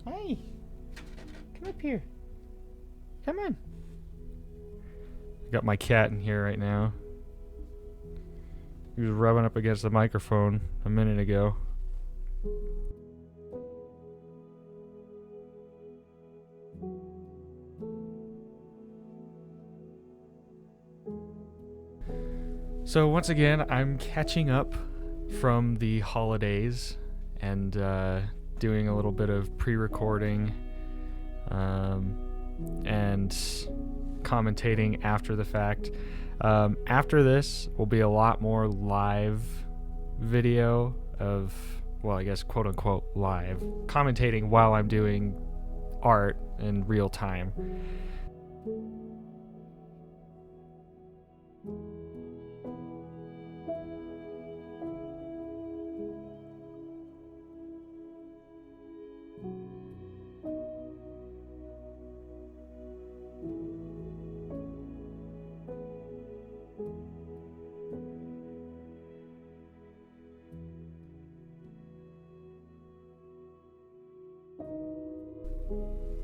Hey, come up here. Come on. Got my cat in here right now. He was rubbing up against the microphone a minute ago. So once again, I'm catching up from the holidays and doing a little bit of pre-recording and commentating after the fact. After this will be a lot more live video of, well, I guess quote unquote live, commentating while I'm doing art in real time.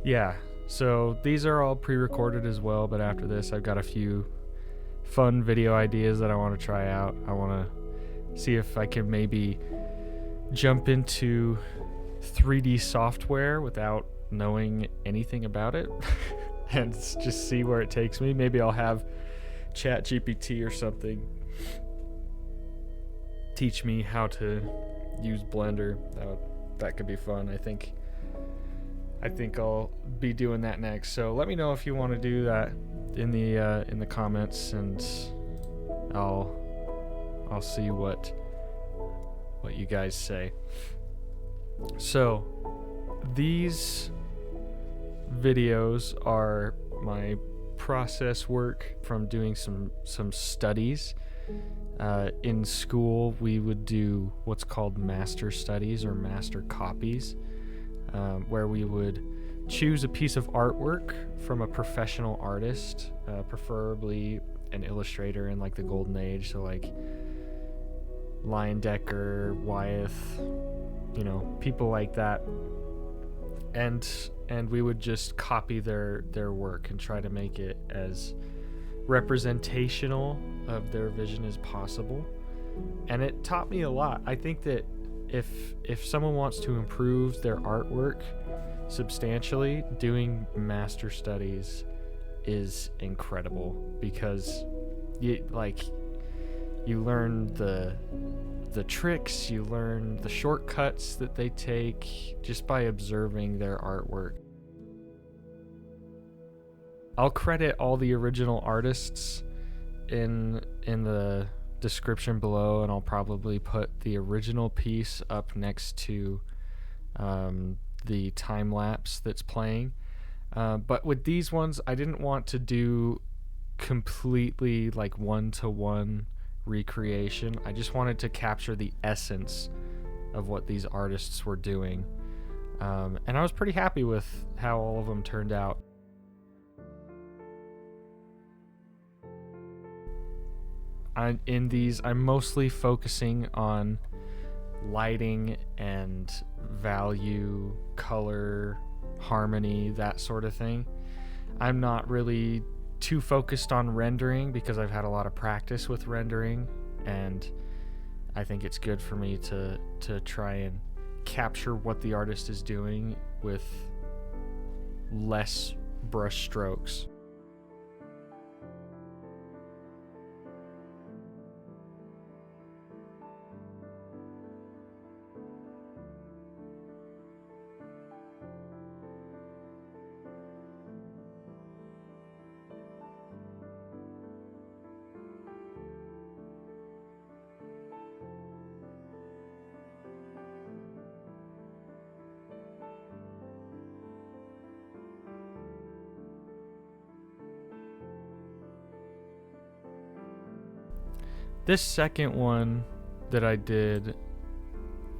Yeah, so these are all pre-recorded as well, but after this I've got a few fun video ideas that I want to try out. I want to see if I can maybe jump into 3D software without knowing anything about it and just see where it takes me. Maybe I'll have ChatGPT or something teach me how to use Blender. That could be fun. I think I'll be doing that next. So let me know if you want to do that in the comments, and I'll see what you guys say. So these videos are my process work from doing some studies. In school, we would do what's called master studies or master copies, where we would choose a piece of artwork from a professional artist, preferably an illustrator in like the golden age, so like Lion Decker, Wyeth, people like that, and we would just copy their work and try to make it as representational of their vision as possible. And it taught me a lot. I think that if someone wants to improve their artwork substantially, doing master studies is incredible, because you learn the tricks, you learn the shortcuts that they take just by observing their artwork. I'll credit all the original artists in the description below, and I'll probably put the original piece up next to the time lapse that's playing. But with these ones, I didn't want to do completely like one-to-one recreation. I just wanted to capture the essence of what these artists were doing. And I was pretty happy with how all of them turned out. In these, I'm mostly focusing on lighting and value, color, harmony, that sort of thing. I'm not really too focused on rendering because I've had a lot of practice with rendering, and I think it's good for me to try and capture what the artist is doing with less brush strokes. This second one that I did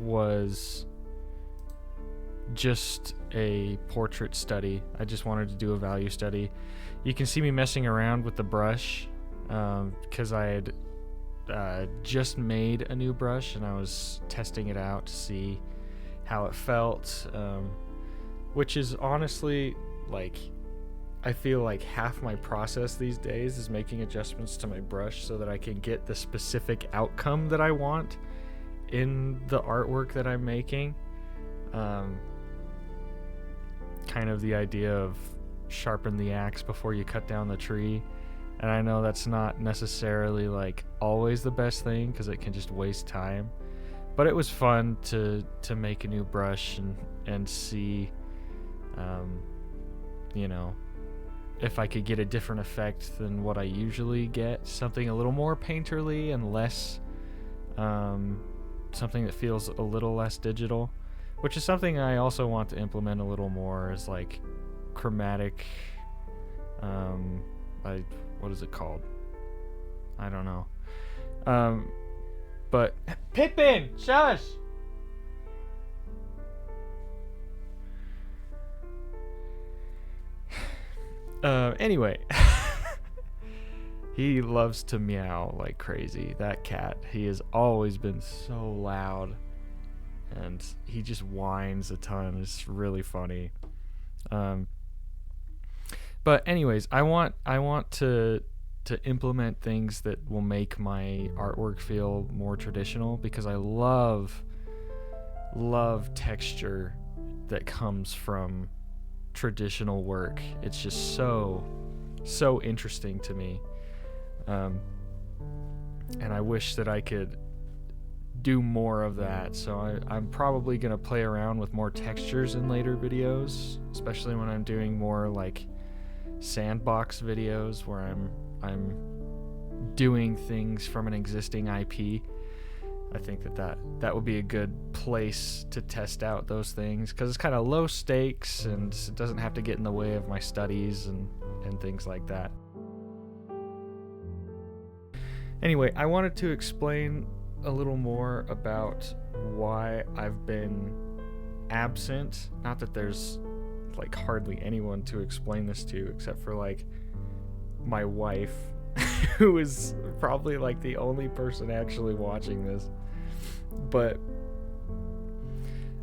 was just a portrait study. I just wanted to do a value study. You can see me messing around with the brush because I had just made a new brush and I was testing it out to see how it felt. which is honestly, like, I feel like half my process these days is making adjustments to my brush so that I can get the specific outcome that I want in the artwork that I'm making. Kind of the idea of sharpen the axe before you cut down the tree. And I know that's not necessarily like always the best thing because it can just waste time. But it was fun to make a new brush and see, you know, if I could get a different effect than what I usually get. Something a little more painterly and less, something that feels a little less digital, which is something I also want to implement a little more, is like chromatic, what is it called? I don't know. But Pippin, shush. Anyway, he loves to meow like crazy. That cat, he has always been so loud, and he just whines a ton. It's really funny. But anyways, I want to implement things that will make my artwork feel more traditional, because I love texture that comes from traditional work. It's just so interesting to me, and I wish that I could do more of that. So I'm probably gonna play around with more textures in later videos, especially when I'm doing more like sandbox videos where I'm doing things from an existing IP. I think that would be a good place to test out those things, because it's kind of low stakes and it doesn't have to get in the way of my studies and things like that. Anyway, I wanted to explain a little more about why I've been absent. Not that there's like hardly anyone to explain this to except for like my wife, who is probably like the only person actually watching this. But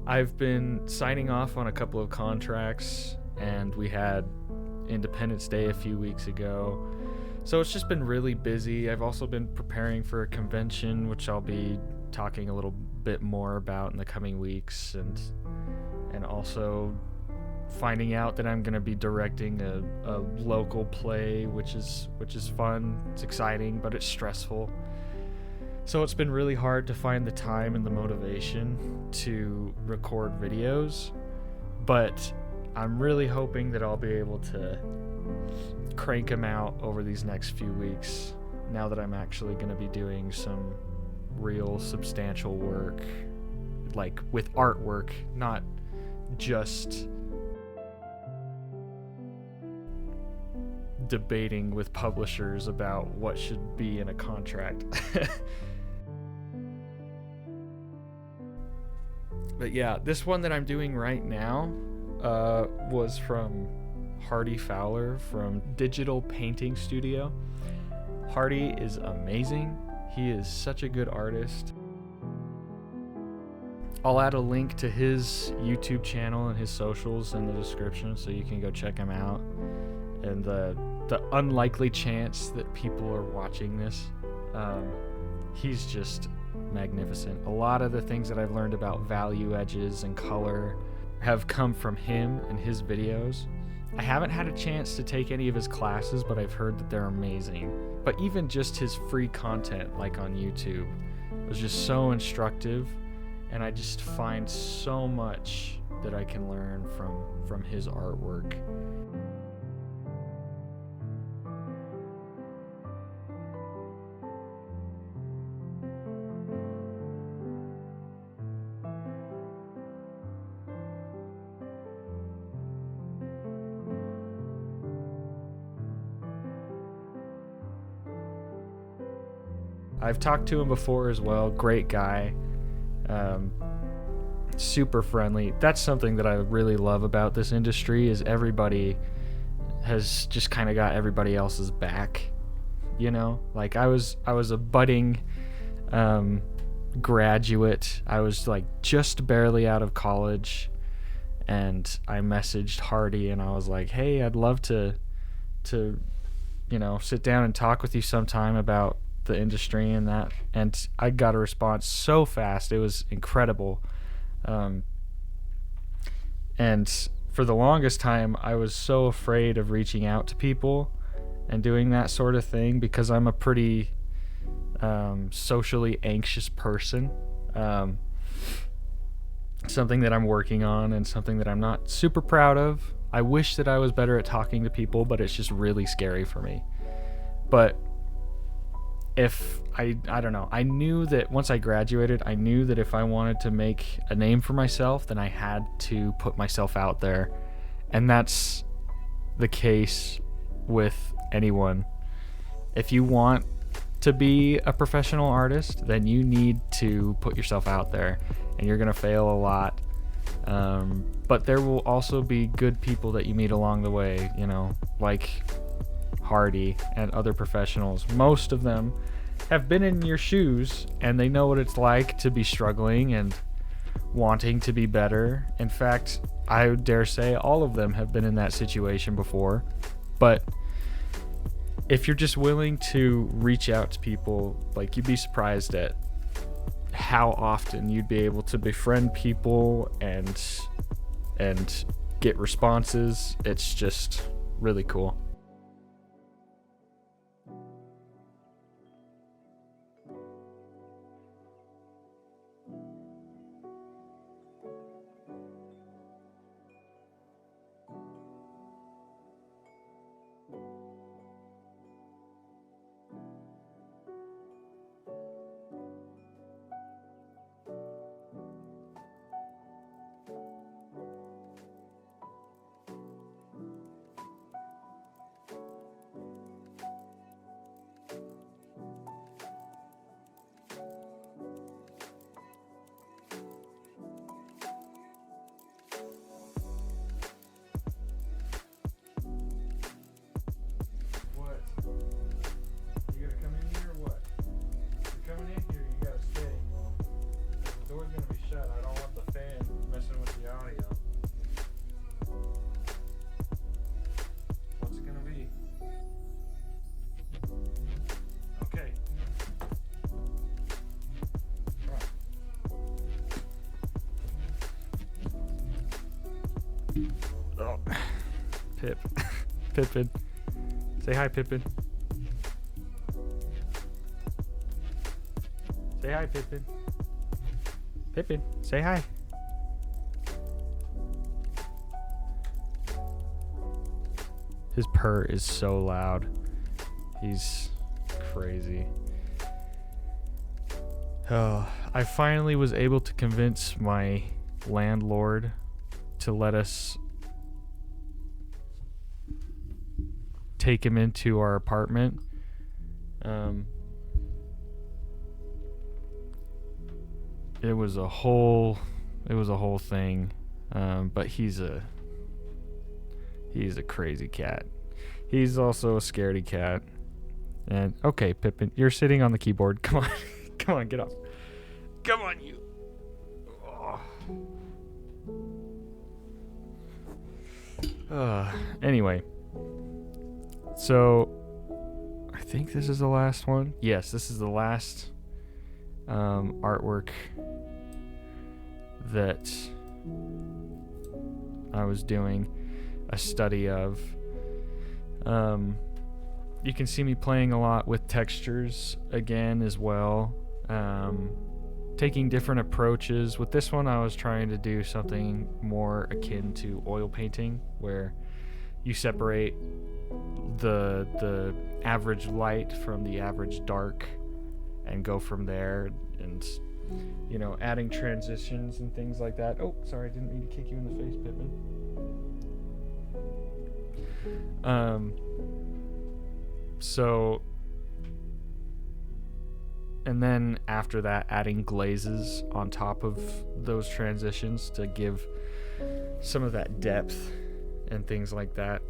I've been signing off on a couple of contracts, and we had Independence Day a few weeks ago, so it's just been really busy. I've also been preparing for a convention, which I'll be talking a little bit more about in the coming weeks, and also finding out that I'm going to be directing a local play, which is fun. It's exciting, but it's stressful. So it's been really hard to find the time and the motivation to record videos, but I'm really hoping that I'll be able to crank them out over these next few weeks, now that I'm actually going to be doing some real substantial work, like with artwork, not just debating with publishers about what should be in a contract. But yeah, this one that I'm doing right now was from Fowler from Digital Painting Studio. Hardy is amazing. He is such a good artist. I'll add a link to his YouTube channel and his socials in the description so you can go check him out. And the unlikely chance that people are watching this, he's just magnificent. A lot of the things that I've learned about value edges and color have come from him and his videos. I haven't had a chance to take any of his classes, but I've heard that they're amazing. But even just his free content, like on YouTube, was just so instructive, and I just find so much that I can learn from his artwork. I've talked to him before as well. Great guy. Super friendly. That's something that I really love about this industry, is everybody has just kind of got everybody else's back. You know, like I was a budding graduate. I was like just barely out of college, and I messaged Hardy and I was like, hey, I'd love to sit down and talk with you sometime about the industry and that. And I got a response so fast. It was incredible. And for the longest time, I was so afraid of reaching out to people and doing that sort of thing because I'm a pretty socially anxious person. Something that I'm working on and something that I'm not super proud of. I wish that I was better at talking to people, but it's just really scary for me. But if I don't know, I knew that once I graduated, I knew that if I wanted to make a name for myself, then I had to put myself out there. And that's the case with anyone. If you want to be a professional artist, then you need to put yourself out there, and you're going to fail a lot. But there will also be good people that you meet along the way, like Hardy and other professionals. Most of them have been in your shoes, and they know what it's like to be struggling and wanting to be better. In fact, I dare say all of them have been in that situation before. But if you're just willing to reach out to people, like, you'd be surprised at how often you'd be able to befriend people and get responses. It's just really cool. Oh, Pippin. Say hi, Pippin. Say hi, Pippin. Pippin, say hi. His purr is so loud. He's crazy. Oh, I finally was able to convince my landlord to let us take him into our apartment. It was a whole thing. But he's a crazy cat. He's also a scaredy cat. And okay, Pippin, you're sitting on the keyboard. Come on. Come on, get up. Come on, you. Anyway. So, I think this is the last one. Yes, this is the last artwork that I was doing a study of. You can see me playing a lot with textures again as well. Taking different approaches. With this one, I was trying to do something more akin to oil painting, where you separate the average light from the average dark and go from there, and adding transitions and things like that. Oh, sorry, I didn't mean to kick you in the face, Pittman. So, and then after that, adding glazes on top of those transitions to give some of that depth and things like that.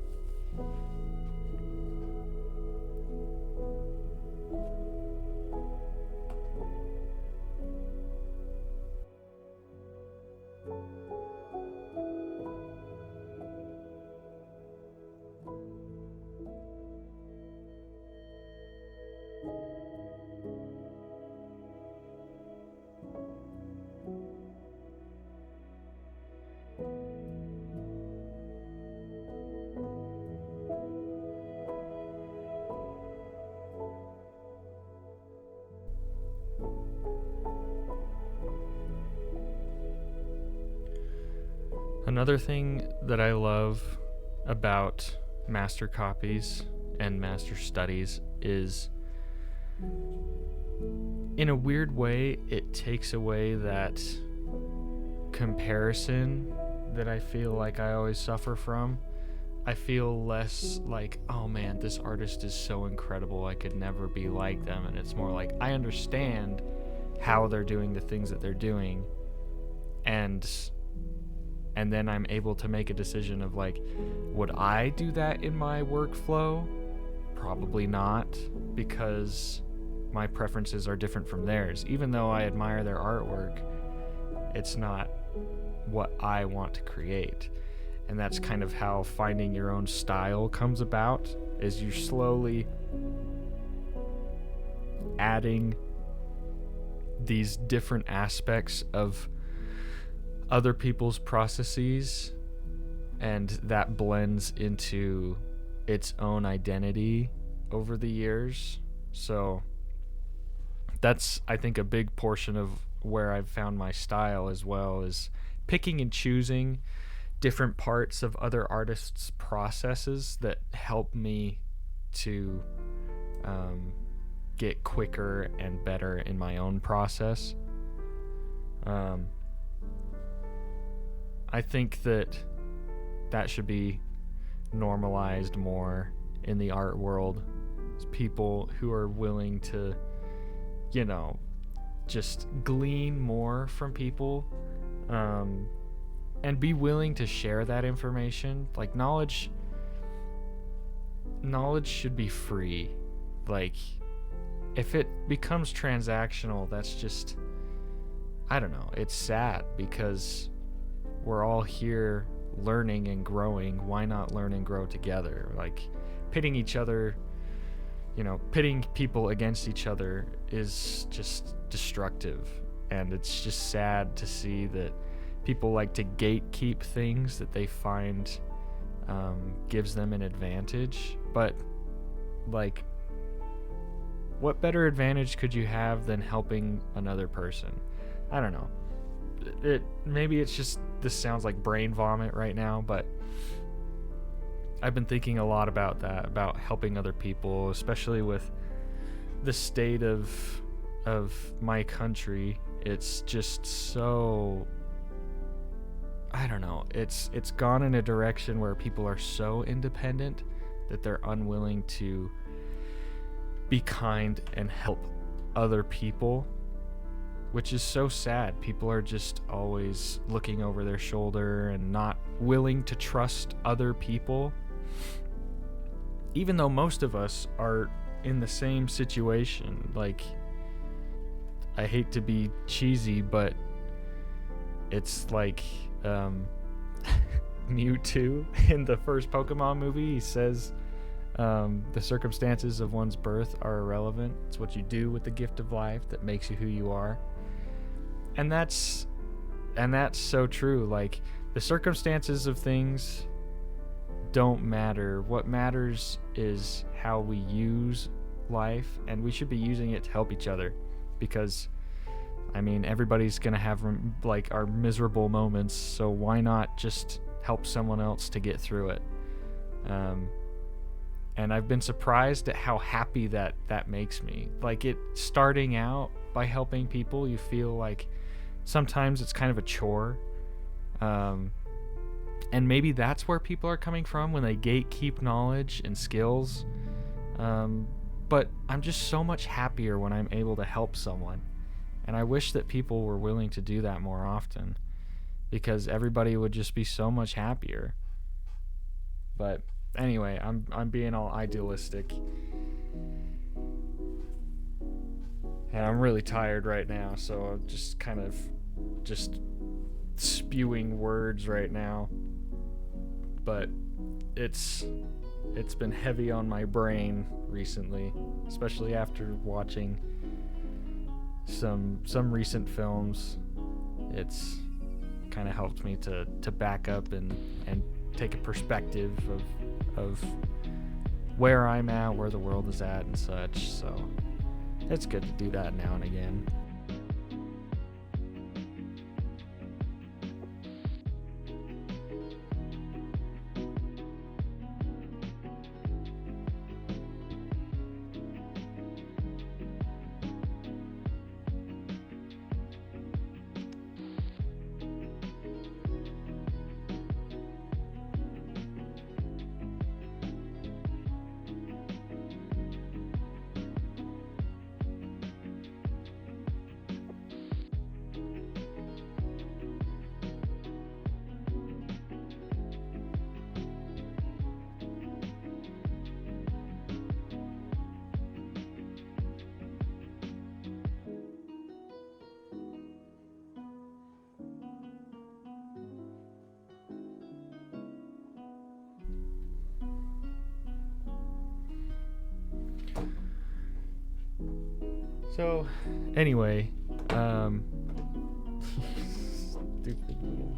Another thing that I love about master copies and master studies is, in a weird way, it takes away that comparison that I feel like I always suffer from. I feel less like, oh man, this artist is so incredible, I could never be like them. And it's more like, I understand how they're doing the things that they're doing, and then I'm able to make a decision of like, would I do that in my workflow? Probably not, because my preferences are different from theirs. Even though I admire their artwork, it's not what I want to create. And that's kind of how finding your own style comes about, is you slowly adding these different aspects of other people's processes, and that blends into its own identity over the years. So that's, I think, a big portion of where I've found my style as well, is picking and choosing different parts of other artists' processes that help me to get quicker and better in my own process. I think that should be normalized more in the art world. It's people who are willing to, just glean more from people, and be willing to share that information. Like, knowledge should be free. Like, if it becomes transactional, that's just, I don't know, it's sad, because we're all here learning and growing. Why not learn and grow together? Like, pitting people against each other is just destructive, and it's just sad to see that people like to gatekeep things that they find gives them an advantage. But like, what better advantage could you have than helping another person? I don't know. Maybe it's just, this sounds like brain vomit right now, but I've been thinking a lot about that, about helping other people, especially with the state of my country. It's just so, I don't know, it's gone in a direction where people are so independent that they're unwilling to be kind and help other people, which is so sad. People are just always looking over their shoulder and not willing to trust other people, even though most of us are in the same situation. Like, I hate to be cheesy, but it's like Mewtwo in the first Pokemon movie. He says the circumstances of one's birth are irrelevant. It's what you do with the gift of life that makes you who you are. And that's so true. Like, the circumstances of things don't matter. What matters is how we use life, and we should be using it to help each other, because I mean, everybody's gonna have like our miserable moments, so why not just help someone else to get through it? And I've been surprised at how happy that makes me. Like, it starting out by helping people, you feel like sometimes it's kind of a chore, and maybe that's where people are coming from when they gatekeep knowledge and skills. But I'm just so much happier when I'm able to help someone, and I wish that people were willing to do that more often, because everybody would just be so much happier. But anyway, I'm being all idealistic, and I'm really tired right now, so I'm just kind of just spewing words right now. But it's been heavy on my brain recently, especially after watching some recent films. It's kind of helped me to back up and take a perspective of where I'm at, where the world is at, and such. So it's good to do that now and again. So, anyway, stupid little.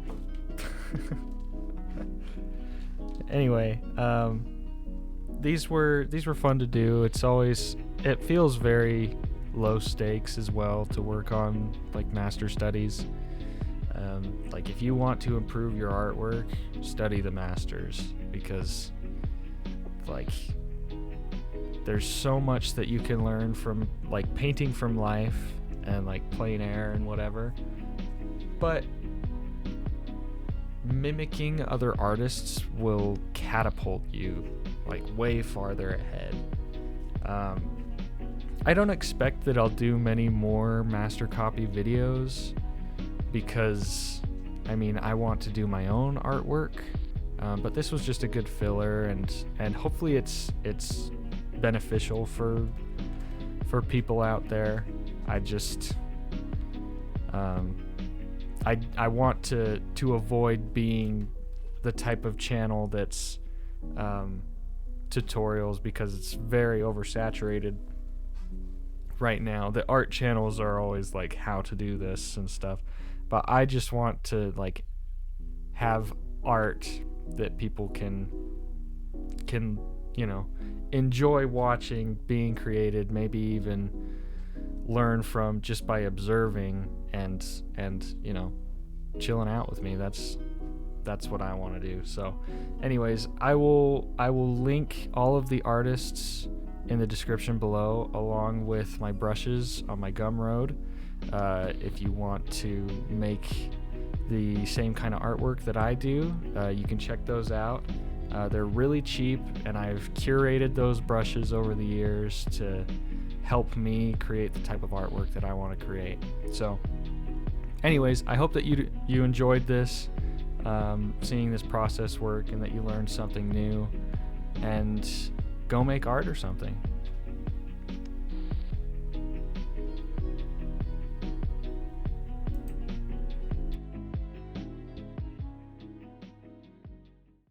Anyway, these were fun to do. It feels very low stakes as well to work on like master studies. Like if you want to improve your artwork, study the masters, because like there's so much that you can learn from like painting from life and like plein air and whatever, but mimicking other artists will catapult you like way farther ahead. I don't expect that I'll do many more master copy videos, because I mean I want to do my own artwork, but this was just a good filler, and hopefully it's beneficial for people out there. I just I want to avoid being the type of channel that's tutorials, because it's very oversaturated right now. The art channels are always like how to do this and stuff, but I just want to like have art that people can you know enjoy watching being created, maybe even learn from just by observing and you know chilling out with me. That's what I want to do. So anyways, I will link all of the artists in the description below, along with my brushes on my GUMROAD. If you want to make the same kind of artwork that I do, you can check those out. They're really cheap, and I've curated those brushes over the years to help me create the type of artwork that I want to create. So anyways, I hope that you enjoyed this, seeing this process work, and that you learned something new, and go make art or something.